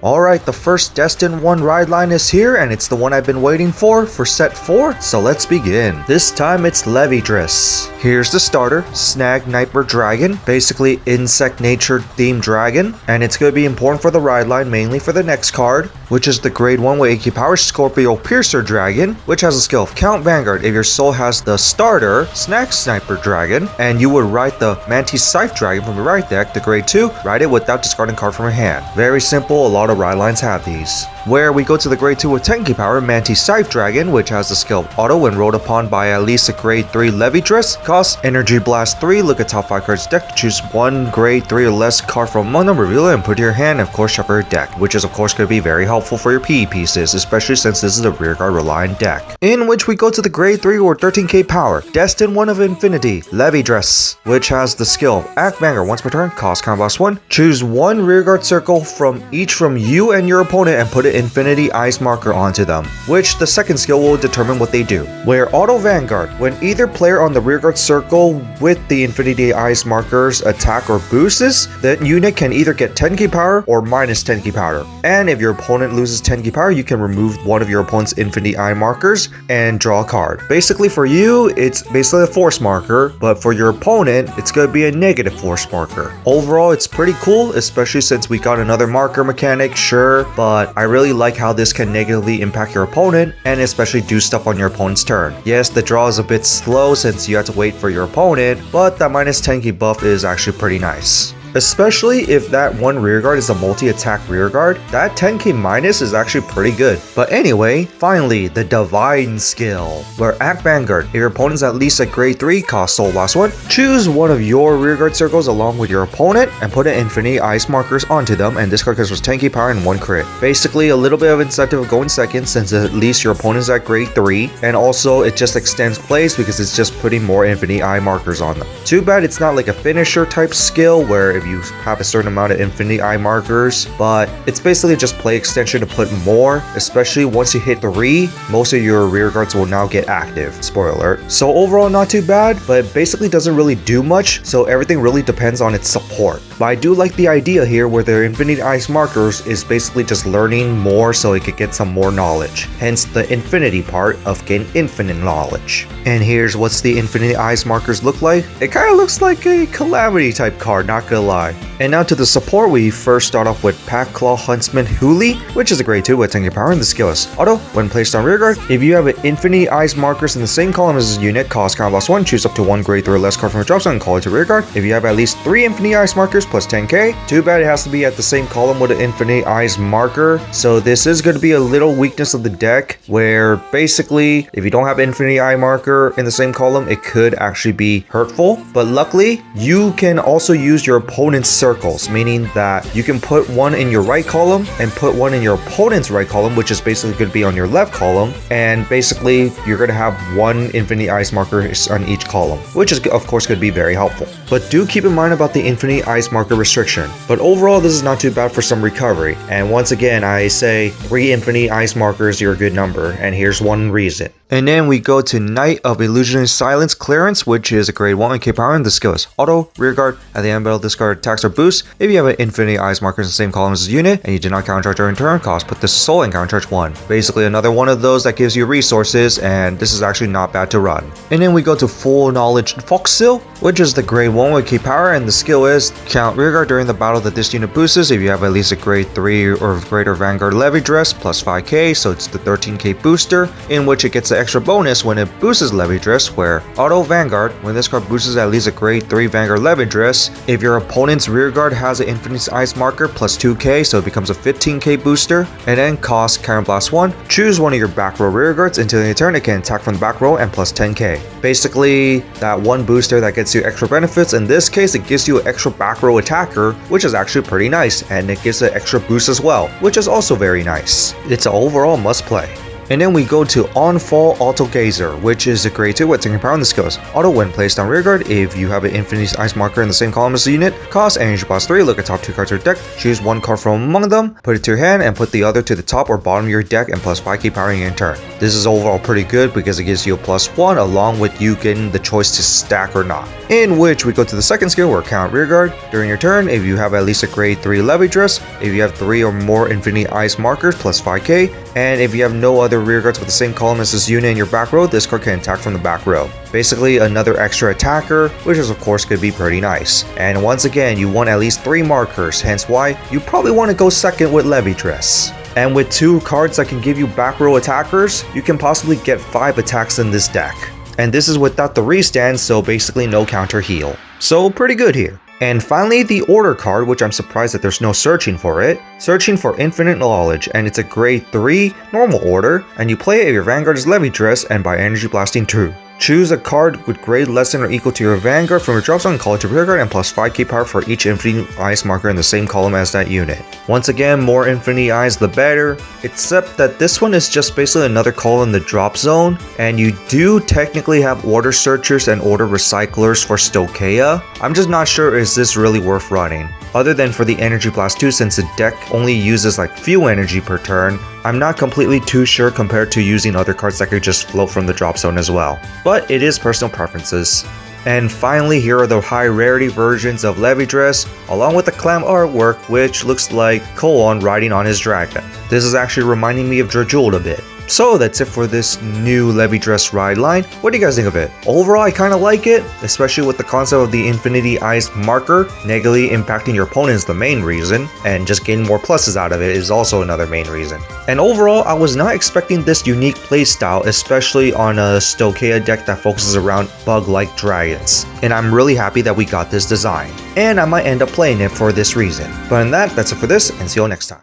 Alright, the first Destined One ride line is here, and it's the one I've been waiting for set 4, so let's begin. This time it's Levidras. Here's the starter, Snag Sniper Dragon, basically insect nature themed dragon, and it's going to be important for the ride line, mainly for the next card, which is the grade 1 with Tanky Power Scorpio Piercer Dragon, which has a skill of Count Vanguard if your soul has the starter, Snag Sniper Dragon, and you would write the Manty Scythe Dragon from your right deck, the grade 2, write it without discarding card from your hand. Very simple, a lot of ride lines have these. Where we go to the grade 2 with Tanky Power, Manty Scythe Dragon, which has the skill of auto when rolled upon by at least a grade 3 Levidras, costs Energy Blast 3, look at top 5 cards deck to choose one grade 3 or less card from among them, reveal it and put it in your hand, and of course shuffle your deck, which is of course going to be very helpful for your PE pieces, especially since this is a rearguard reliant deck. In which we go to the grade 3 or 13k power, Destined One of Infinity, Levidras, which has the skill of Act Vanguard once per turn, cost counterblast 1, choose one rearguard circle from each from you and your opponent and put an Infinity Ice marker onto them, which the second skill will determine what they do. Where Auto Vanguard, when either player on the rearguard circle with the Infinity Ice markers attack or boosts, that unit can either get 10k power or minus 10k power. And if your opponent loses 10k power, you can remove one of your opponent's Infinity Eye markers and draw a card. Basically for you, it's basically a force marker, but for your opponent, it's going to be a negative force marker. Overall, it's pretty cool, especially since we got another marker mechanic, sure, but I really like how this can negatively impact your opponent and especially do stuff on your opponent's turn. Yes, the draw is a bit slow since you have to wait for your opponent, but that minus 10k buff is actually pretty nice. Especially if that one rearguard is a multi-attack rearguard, that 10k minus is actually pretty good. But anyway, finally, the Divine skill, where Act Vanguard, if your opponent's at least a grade 3, cost soul last one, choose one of your rearguard circles along with your opponent and put an Infinity Ice markers onto them and discard cards with 10k power and 1 crit. Basically, a little bit of incentive of going second since at least your opponent's at grade 3, and also it just extends plays because it's just putting more Infinity Eye markers on them. Too bad it's not like a finisher type skill where if you have a certain amount of Infinity Eye markers, but it's basically just play extension to put more, especially once you hit 3, most of your rear guards will now get active, spoiler alert. So overall not too bad, but it basically doesn't really do much, so everything really depends on its support. But I do like the idea here where their Infinity Ice markers is basically just learning more so it could get some more knowledge, hence the infinity part of getting infinite knowledge. And here's what's the Infinity Ice markers look like. It kind of looks like a Calamity type card, not gonna lie. And now to the support, we first start off with Pack Claw Huntsman Huli, which is a grade 2 with Tanky Power, and the skill is auto. When placed on rearguard, if you have an Infinity Ice markers in the same column as this unit, cost counterblast 1, choose up to one grade 3 or less card from a drop zone and call it to rearguard. If you have at least 3 Infinity Ice markers plus 10k, too bad it has to be at the same column with an Infinity Ice marker, so this is going to be a little weakness of the deck, where basically, if you don't have Infinity Eye marker in the same column, it could actually be hurtful, but luckily, you can also use your opponent's circles, meaning that you can put one in your right column and put one in your opponent's right column, which is basically going to be on your left column, and basically you're going to have one Infinity Ice marker on each column, which is of course going to be very helpful. But do keep in mind about the Infinity Ice marker restriction. But overall, this is not too bad for some recovery, and once again I say 3 Infinity Ice markers are a good number, and here's one reason. And then we go to Knight of Illusionary Silence Clearance, which is a grade 1 with K power, and the skill is auto, rearguard. At the end of battle, discard attacks or boosts. If you have an Infinity Ice markers in the same column as the unit, and you do not countercharge during turn, cost put this to soul and countercharge 1. Basically another one of those that gives you resources, and this is actually not bad to run. And then we go to Full Knowledge Foxsil, which is the grade 1 with K power, and the skill is count rearguard during the battle that this unit boosts. If you have at least a grade 3 or greater Vanguard Levidras plus 5k, so it's the 13k booster, in which it gets the extra bonus when it boosts Levidras, where Auto Vanguard, when this card boosts at least a grade 3 Vanguard Levidras, if your opponent's rearguard has an Infinite Ice marker plus 2k, so it becomes a 15k booster, and then cost counterblast 1, choose one of your back row rearguards until your turn, it can attack from the back row and plus 10k. Basically, that one booster that gets you extra benefits, in this case it gives you an extra back row attacker, which is actually pretty nice, and it gives an extra boost as well, which is also very nice. It's an overall must play. And then we go to Onfall Autogazer, which is a grade 2 with Tanky Power, and the skill is auto. When placed on rearguard, if you have an Infinity Ice marker in the same column as the unit, cost Energy Blast 3, look at top 2 cards of your deck, choose one card from among them, put it to your hand, and put the other to the top or bottom of your deck and plus 5k power in your turn. This is overall pretty good because it gives you a +1 along with you getting the choice to stack or not. In which we go to the second skill where count rearguard. During your turn, if you have at least a grade 3 Levidras, if you have 3 or more Infinity Eyes markers plus 5k, and if you have no other rearguards with the same column as this unit in your back row, this card can attack from the back row. Basically another extra attacker, which is of course could be pretty nice. And once again, you want at least 3 markers, hence why you probably want to go second with Levidras. And with 2 cards that can give you back row attackers, you can possibly get 5 attacks in this deck. And this is without the restand, so basically no counter heal. So pretty good here. And finally, the order card, which I'm surprised that there's no searching for it. Searching for Infinite Knowledge, and it's a grade 3 normal order, and you play it if your Vanguard is Levidras and by Energy Blasting 2. Choose a card with grade less than or equal to your Vanguard from your drop zone and call it to rearguard and plus 5k power for each Infinity Eyes marker in the same column as that unit. Once again, more Infinity Eyes the better, except that this one is just basically another call in the drop zone, and you do technically have Order Searchers and Order Recyclers for Stokeia. I'm just not sure is this really worth running. Other than for the Energy Blast 2, since the deck only uses like few energy per turn, I'm not completely too sure compared to using other cards that could just float from the drop zone as well. But it is personal preferences. And finally, here are the high rarity versions of Levidras, along with the clam artwork, which looks like Koon riding on his dragon. This is actually reminding me of Drajul a bit. So that's it for this new Levidras ride line. What do you guys think of it? Overall, I kind of like it, especially with the concept of the Infinity Eyes marker negatively impacting your opponent is the main reason, and just getting more pluses out of it is also another main reason. And overall, I was not expecting this unique playstyle, especially on a Stokeia deck that focuses around bug-like dragons. And I'm really happy that we got this design. And I might end up playing it for this reason. But in that, that's it for this, and see you all next time.